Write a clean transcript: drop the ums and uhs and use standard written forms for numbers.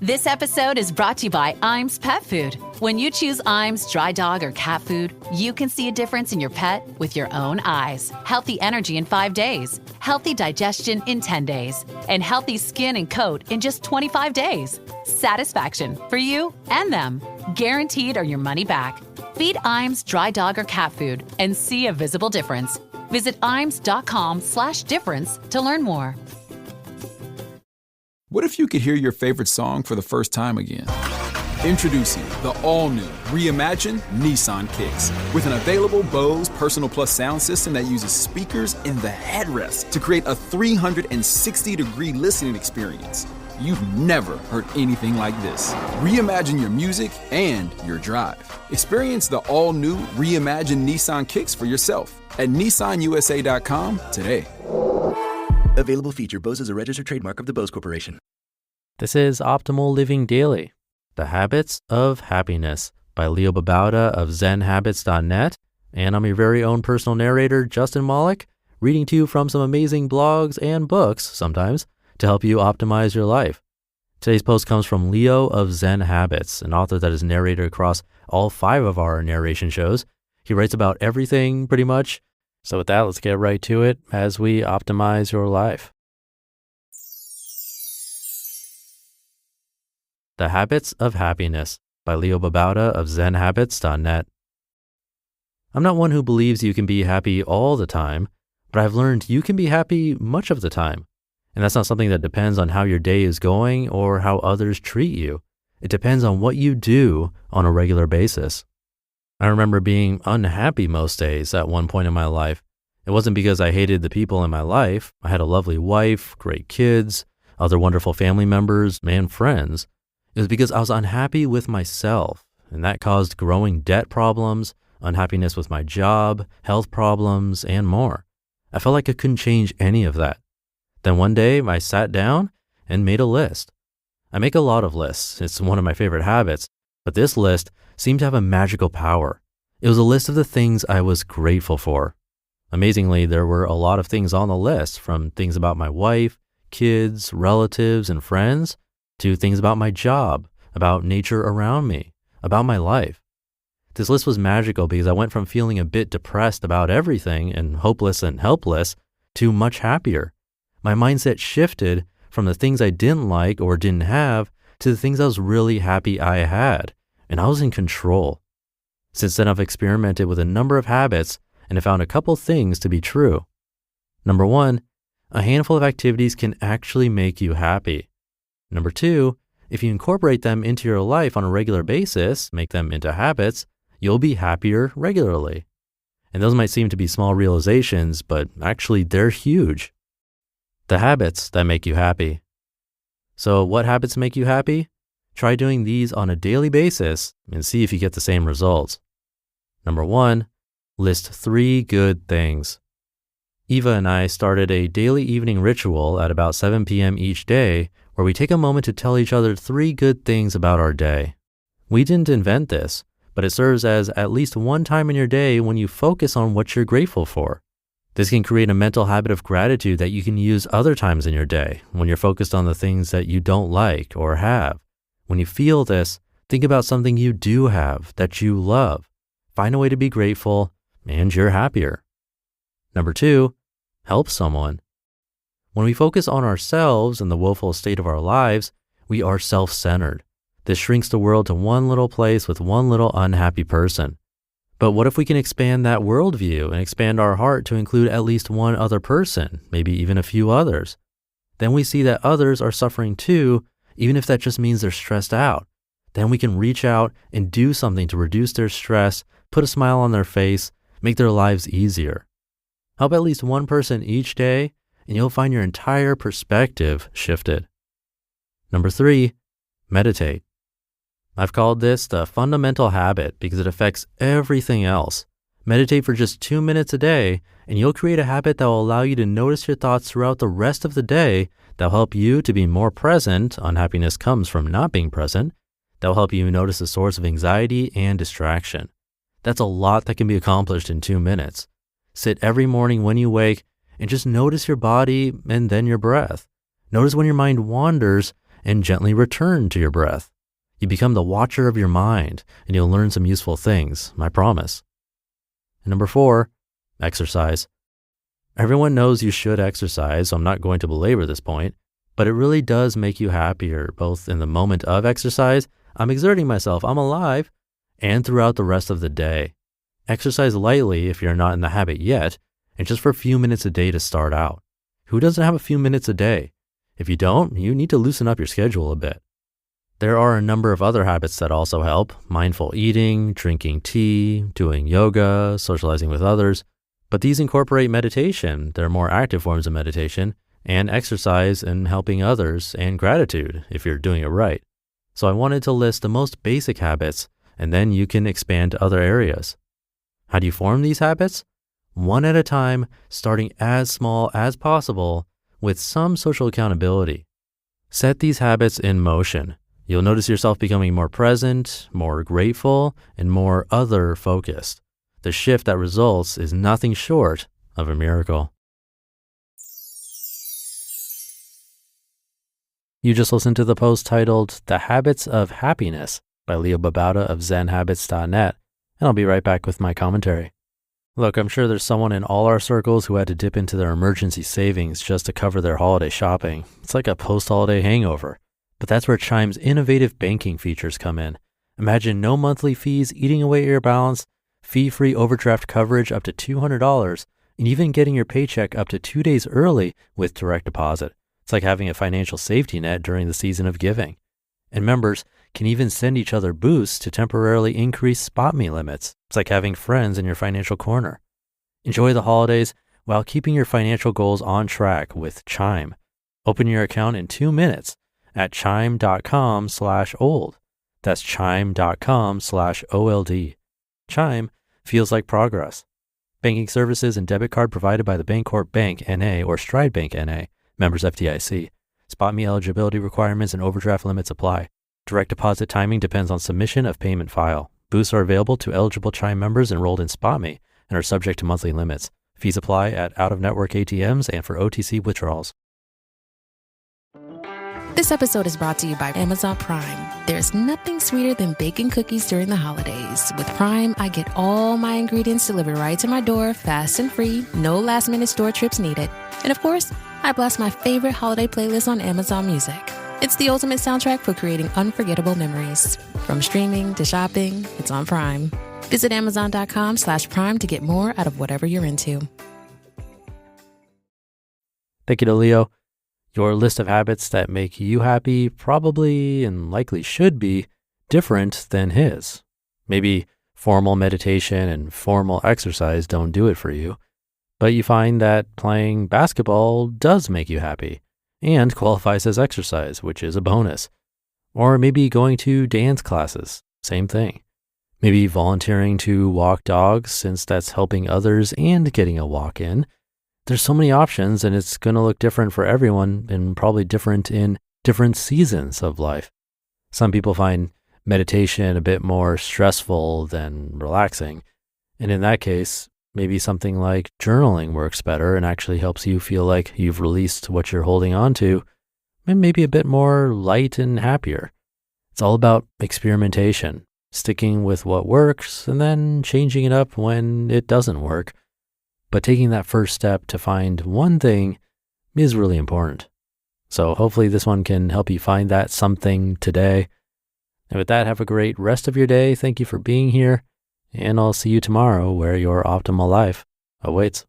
This episode is brought to you by Iams Pet Food. When you choose Iams dry dog or cat food, you can see a difference in your pet with your own eyes. Healthy energy in 5 days, healthy digestion in 10 days, and healthy skin and coat in just 25 days. Satisfaction for you and them. Guaranteed or your money back. Feed Iams dry dog or cat food and see a visible difference. Visit iams.com/difference to learn more. What if you could hear your favorite song for the first time again? Introducing the all-new, reimagined Nissan Kicks. With an available Bose Personal Plus sound system that uses speakers in the headrest to create a 360-degree listening experience. You've never heard anything like this. Reimagine your music and your drive. Experience the all-new, reimagined Nissan Kicks for yourself at nissanusa.com today. Available feature. Bose is a registered trademark of the Bose Corporation. This is Optimal Living Daily, The Habits of Happiness by Leo Babauta of ZenHabits.net. And I'm your very own personal narrator, Justin Malik, reading to you from some amazing blogs and books sometimes to help you optimize your life. Today's post comes from Leo of Zen Habits, an author that is narrated across all 5 of our narration shows. He writes about everything pretty much. So with that, let's get right to it as we optimize your life. The Habits of Happiness by Leo Babauta of ZenHabits.net. I'm not one who believes you can be happy all the time, but I've learned you can be happy much of the time. And that's not something that depends on how your day is going or how others treat you. It depends on what you do on a regular basis. I remember being unhappy most days at one point in my life. It wasn't because I hated the people in my life. I had a lovely wife, great kids, other wonderful family members, and friends. It was because I was unhappy with myself, and that caused growing debt problems, unhappiness with my job, health problems, and more. I felt like I couldn't change any of that. Then one day I sat down and made a list. I make a lot of lists. It's one of my favorite habits, but this list seemed to have a magical power. It was a list of the things I was grateful for. Amazingly, there were a lot of things on the list, from things about my wife, kids, relatives, and friends, to things about my job, about nature around me, about my life. This list was magical because I went from feeling a bit depressed about everything and hopeless and helpless to much happier. My mindset shifted from the things I didn't like or didn't have to the things I was really happy I had. And I was in control. Since then, I've experimented with a number of habits and have found a couple things to be true. Number 1, a handful of activities can actually make you happy. Number 2, if you incorporate them into your life on a regular basis, make them into habits, you'll be happier regularly. And those might seem to be small realizations, but actually they're huge. The habits that make you happy. So what habits make you happy? Try doing these on a daily basis and see if you get the same results. Number 1, list 3 good things. Eva and I started a daily evening ritual at about 7 p.m. each day where we take a moment to tell each other 3 good things about our day. We didn't invent this, but it serves as at least one time in your day when you focus on what you're grateful for. This can create a mental habit of gratitude that you can use other times in your day when you're focused on the things that you don't like or have. When you feel this, think about something you do have that you love. Find a way to be grateful, and you're happier. Number 2, help someone. When we focus on ourselves and the woeful state of our lives, we are self-centered. This shrinks the world to one little place with one little unhappy person. But what if we can expand that worldview and expand our heart to include at least one other person, maybe even a few others? Then we see that others are suffering too, even if that just means they're stressed out. Then we can reach out and do something to reduce their stress, put a smile on their face, make their lives easier. Help at least one person each day, and you'll find your entire perspective shifted. Number 3, meditate. I've called this the fundamental habit because it affects everything else. Meditate for just 2 minutes a day, and you'll create a habit that will allow you to notice your thoughts throughout the rest of the day. That'll help you to be more present. Unhappiness comes from not being present. That'll help you notice the source of anxiety and distraction. That's a lot that can be accomplished in 2 minutes. Sit every morning when you wake and just notice your body and then your breath. Notice when your mind wanders and gently return to your breath. You become the watcher of your mind, and you'll learn some useful things, I promise. And number 4, exercise. Everyone knows you should exercise, so I'm not going to belabor this point, but it really does make you happier, both in the moment of exercise, I'm exerting myself, I'm alive, and throughout the rest of the day. Exercise lightly if you're not in the habit yet, and just for a few minutes a day to start out. Who doesn't have a few minutes a day? If you don't, you need to loosen up your schedule a bit. There are a number of other habits that also help: mindful eating, drinking tea, doing yoga, socializing with others. But these incorporate meditation, they're more active forms of meditation, and exercise and helping others, and gratitude if you're doing it right. So I wanted to list the most basic habits, and then you can expand to other areas. How do you form these habits? One at a time, starting as small as possible with some social accountability. Set these habits in motion. You'll notice yourself becoming more present, more grateful, and more other-focused. The shift that results is nothing short of a miracle. You just listened to the post titled The Habits of Happiness by Leo Babauta of zenhabits.net, and I'll be right back with my commentary. Look, I'm sure there's someone in all our circles who had to dip into their emergency savings just to cover their holiday shopping. It's like a post-holiday hangover. But that's where Chime's innovative banking features come in. Imagine no monthly fees eating away at your balance, fee-free overdraft coverage up to $200, and even getting your paycheck up to 2 days early with direct deposit. It's like having a financial safety net during the season of giving. And members can even send each other boosts to temporarily increase spot me limits. It's like having friends in your financial corner. Enjoy the holidays while keeping your financial goals on track with Chime. Open your account in 2 minutes at chime.com/old. That's chime.com/OLD. Chime feels like progress. Banking services and debit card provided by the Bancorp Bank N.A. or Stride Bank N.A., members FDIC. Spot me eligibility requirements and overdraft limits apply. Direct deposit timing depends on submission of payment file. Boosts are available to eligible Chime members enrolled in Spot Me and are subject to monthly limits. Fees apply at out-of-network ATMs and for OTC withdrawals. This episode is brought to you by Amazon Prime. There's nothing sweeter than baking cookies during the holidays. With Prime, I get all my ingredients delivered right to my door, fast and free, no last-minute store trips needed. And of course, I blast my favorite holiday playlist on Amazon Music. It's the ultimate soundtrack for creating unforgettable memories. From streaming to shopping, it's on Prime. Visit Amazon.com/Prime to get more out of whatever you're into. Thank you to Leo. Your list of habits that make you happy probably and likely should be different than his. Maybe formal meditation and formal exercise don't do it for you, but you find that playing basketball does make you happy and qualifies as exercise, which is a bonus. Or maybe going to dance classes, same thing. Maybe volunteering to walk dogs since that's helping others and getting a walk in. There's so many options, and it's going to look different for everyone and probably different in different seasons of life. Some people find meditation a bit more stressful than relaxing. And in that case, maybe something like journaling works better and actually helps you feel like you've released what you're holding on to, and maybe a bit more light and happier. It's all about experimentation, sticking with what works and then changing it up when it doesn't work. But taking that first step to find one thing is really important. So hopefully this one can help you find that something today. And with that, have a great rest of your day. Thank you for being here. And I'll see you tomorrow where your optimal life awaits.